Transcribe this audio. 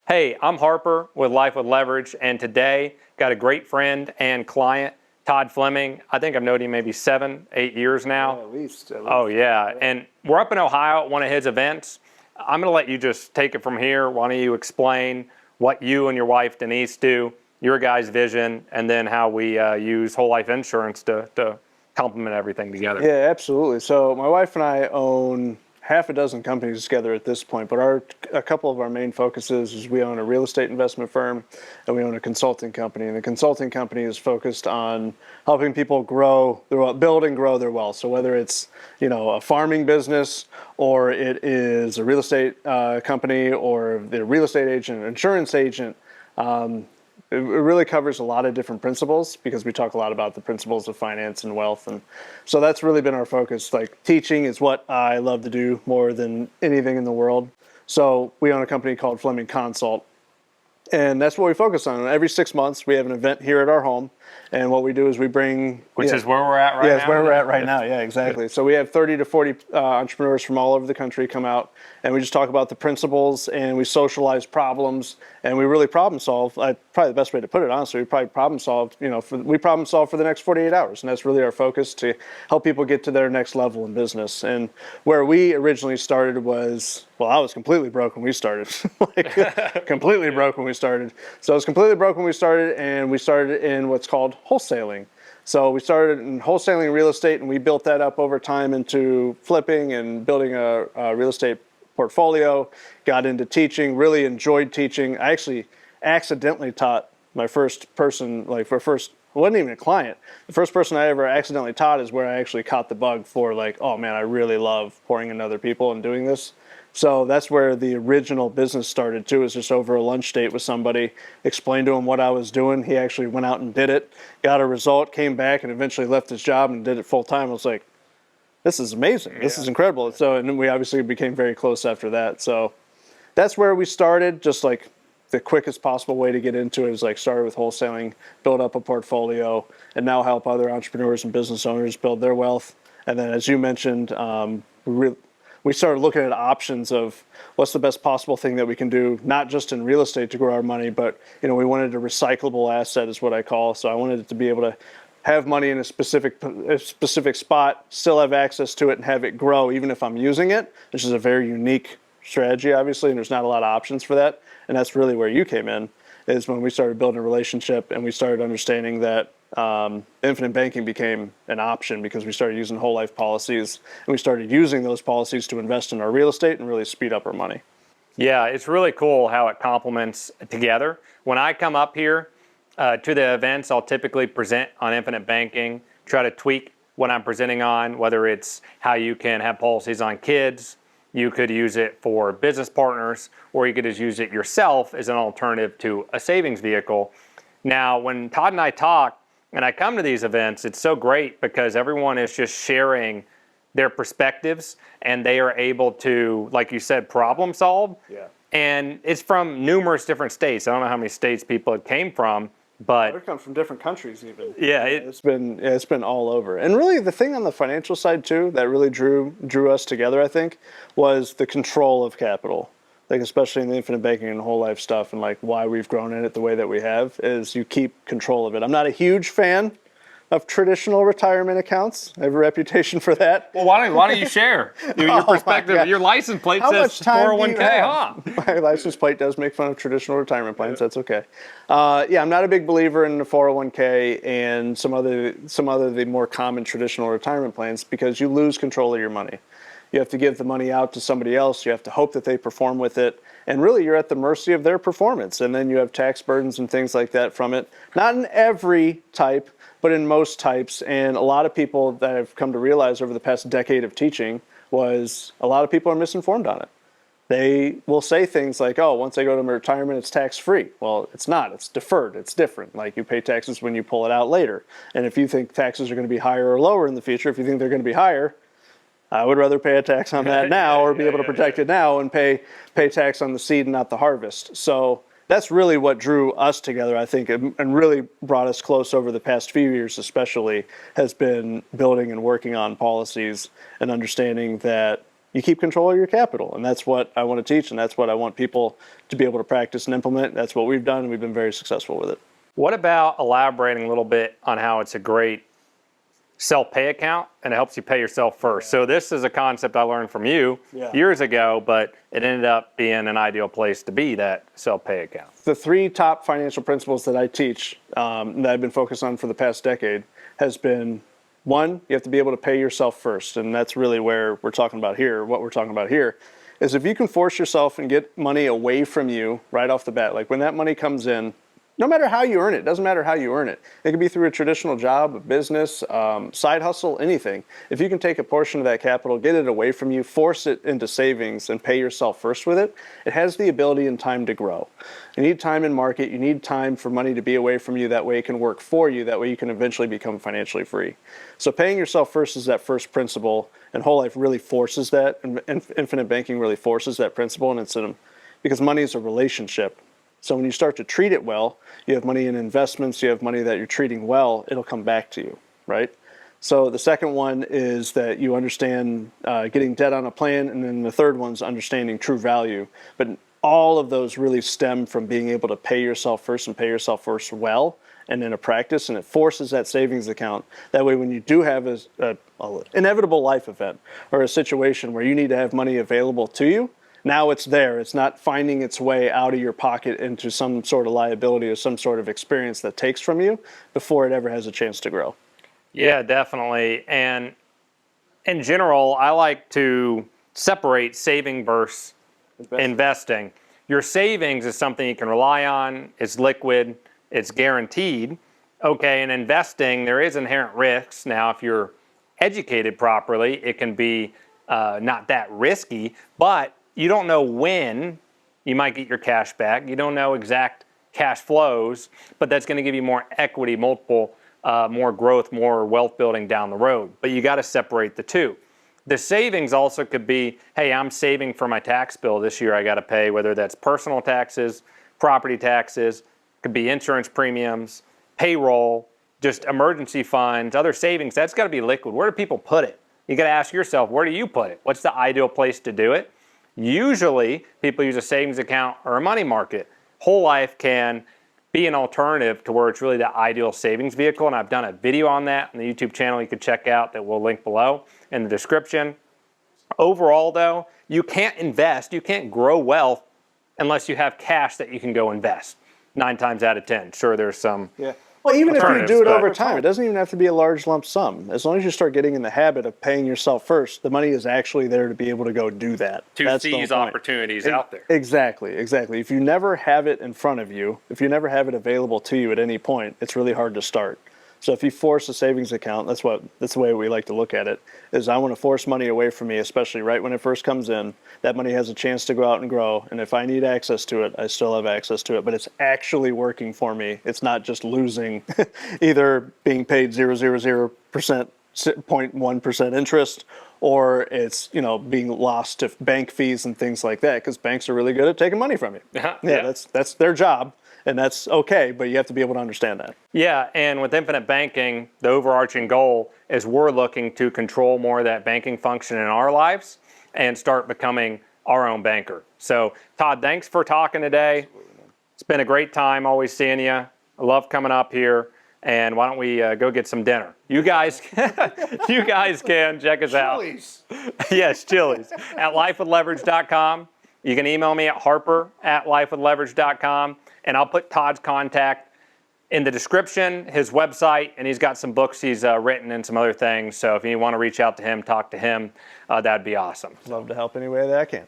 Hey, I'm Harper with Life with Leverage, and today got a great friend and client, Todd Fleming. I think I've known him maybe 7-8 years now. Yeah, at least. Oh, yeah. And we're up in Ohio at one of his events. I'm going to let you just take it from here. Why don't you explain what you and your wife, Denise, do, your guys' vision, and then how we use whole life insurance to complement everything together. Yeah, absolutely. So my wife and I own half a dozen companies together at this point, but a couple of our main focuses is we own a real estate investment firm and we own a consulting company. And the consulting company is focused on helping people build and grow their wealth. So whether it's, a farming business or it is a real estate company or the real estate agent, insurance agent, it really covers a lot of different principles because we talk a lot about the principles of finance and wealth. And so that's really been our focus. Like teaching is what I love to do more than anything in the world. So we own a company called Fleming Consult. And that's what we focus on. Every 6 months, we have an event here at our home. And what we do is we bring... Which is where we're at right now? Yeah, it's where we're at right now. Yeah, exactly. So we have 30 to 40 entrepreneurs from all over the country come out. And we just talk about the principles and we socialize problems. And we really problem solve. Probably the best way to put it, honestly, we probably problem solve, we problem solve for the next 48 hours. And that's really our focus, to help people get to their next level in business. And where we originally started was... Well, I was completely broke when we started. Completely broke when we started. So I was completely broke when we started, and we started in what's called wholesaling. So we started in wholesaling real estate, and we built that up over time into flipping and building a real estate portfolio. Got into teaching, really enjoyed teaching. I actually accidentally taught my first person, it wasn't even a client. The first person I ever accidentally taught is where I actually caught the bug for oh man, I really love pouring into other people and doing this. So that's where the original business started too, is just over a lunch date with somebody, explained to him what I was doing. He actually went out and did it, got a result, came back and eventually left his job and did it full time. I was like, this is amazing. This is incredible. So, and then we obviously became very close after that. So that's where we started, just the quickest possible way to get into it is started with wholesaling, build up a portfolio, and now help other entrepreneurs and business owners build their wealth. And then as you mentioned, we started looking at options of what's the best possible thing that we can do, not just in real estate to grow our money, but we wanted a recyclable asset is what I call. So I wanted it to be able to have money in a specific spot, still have access to it and have it grow even if I'm using it, which is a very unique strategy, obviously, and there's not a lot of options for that. And that's really where you came in, is when we started building a relationship and we started understanding that infinite banking became an option because we started using whole life policies and we started using those policies to invest in our real estate and really speed up our money. Yeah, it's really cool how it complements together. When I come up here to the events, I'll typically present on infinite banking, try to tweak what I'm presenting on, whether it's how you can have policies on kids, you could use it for business partners, or you could just use it yourself as an alternative to a savings vehicle. Now, when Todd and I talk, and I come to these events, it's so great because everyone is just sharing their perspectives and they are able to, like you said, problem solve. Yeah. And it's from numerous different states. I don't know how many states people came from, but they come from different countries even. Yeah, it's been all over. And really the thing on the financial side too that really drew us together, I think, was the control of capital. Especially in the infinite banking and whole life stuff, and why we've grown in it the way that we have, is you keep control of it. I'm not a huge fan of traditional retirement accounts. I have a reputation for that. Well, why don't you share your perspective? Your license plate says 401k, huh? My license plate does make fun of traditional retirement plans. That's okay. I'm not a big believer in the 401k and some other the more common traditional retirement plans because you lose control of your money. You have to give the money out to somebody else. You have to hope that they perform with it. And really, you're at the mercy of their performance. And then you have tax burdens and things like that from it. Not in every type, but in most types. And a lot of people that I've come to realize over the past decade of teaching was a lot of people are misinformed on it. They will say things like, oh, once I go to my retirement, it's tax-free. Well, it's not. It's deferred. It's different. You pay taxes when you pull it out later. And if you think taxes are going to be higher or lower in the future, if you think they're going to be higher, I would rather pay a tax on that now or be able to protect it now and pay tax on the seed and not the harvest. So that's really what drew us together, I think, and really brought us close over the past few years especially, has been building and working on policies and understanding that you keep control of your capital. And that's what I want to teach, and that's what I want people to be able to practice and implement. That's what we've done, and we've been very successful with it. What about elaborating a little bit on how it's a great self-pay account and it helps you pay yourself first? So this is a concept I learned from you years ago, but it ended up being an ideal place to be, that self-pay account. The 3 top financial principles that I teach, that I've been focused on for the past decade, has been, 1, you have to be able to pay yourself first. And that's really where we're talking about here. What we're talking about here is if you can force yourself and get money away from you right off the bat, like when that money comes in, no matter how you earn it, doesn't matter how you earn it. It could be through a traditional job, a business, side hustle, anything. If you can take a portion of that capital, get it away from you, force it into savings and pay yourself first with it, it has the ability and time to grow. You need time in market. You need time for money to be away from you. That way it can work for you. That way you can eventually become financially free. So paying yourself first is that first principle, and Whole Life really forces that, and infinite banking really forces that principle, and it's because money is a relationship. So when you start to treat it well, you have money in investments, you have money that you're treating well, it'll come back to you, right? So the second one is that you understand getting debt on a plan, and then the third one's understanding true value. But all of those really stem from being able to pay yourself first and pay yourself first well, and in a practice, and it forces that savings account. That way when you do have an inevitable life event or a situation where you need to have money available to you, now it's there. It's not finding its way out of your pocket into some sort of liability or some sort of experience that takes from you before it ever has a chance to grow. Yeah, definitely. And in general, I like to separate saving versus investing. Your savings is something you can rely on. It's liquid. It's guaranteed. Okay, and investing, there is inherent risks. Now, if you're educated properly, it can be not that risky, but you don't know when you might get your cash back. You don't know exact cash flows, but that's going to give you more equity, multiple, more growth, more wealth building down the road. But you got to separate the two. The savings also could be, hey, I'm saving for my tax bill this year I got to pay, whether that's personal taxes, property taxes, could be insurance premiums, payroll, just emergency funds, other savings. That's got to be liquid. Where do people put it? You got to ask yourself, where do you put it? What's the ideal place to do it? Usually, people use a savings account or a money market. Whole Life can be an alternative to where it's really the ideal savings vehicle, and I've done a video on that on the YouTube channel you can check out that we'll link below in the description. Overall, though, you can't invest, you can't grow wealth unless you have cash that you can go invest. 9 times out of 10. Sure, there's some Well, even if you do it over time, it doesn't even have to be a large lump sum. As long as you start getting in the habit of paying yourself first, the money is actually there to be able to go do that. To seize opportunities out there. Exactly. If you never have it in front of you, if you never have it available to you at any point, it's really hard to start. So if you force a savings account, that's the way we like to look at it, is I want to force money away from me, especially right when it first comes in. That money has a chance to go out and grow, and if I need access to it, I still have access to it, but it's actually working for me. It's not just losing, either being paid 0.00%, 0.1% interest, or it's being lost to bank fees and things like that, because banks are really good at taking money from you. That's their job. And that's okay, but you have to be able to understand that. Yeah, and with infinite banking, the overarching goal is we're looking to control more of that banking function in our lives and start becoming our own banker. So, Todd, thanks for talking today. It's been a great time always seeing you. I love coming up here. And why don't we go get some dinner? You guys can check us out. Chili's. Yes, Chili's. At LifeWithLeverage.com. You can email me at harper@LifeWithLeverage.com. And I'll put Todd's contact in the description, his website, and he's got some books he's written and some other things. So if you want to reach out to him, talk to him, that'd be awesome. Love to help any way that I can.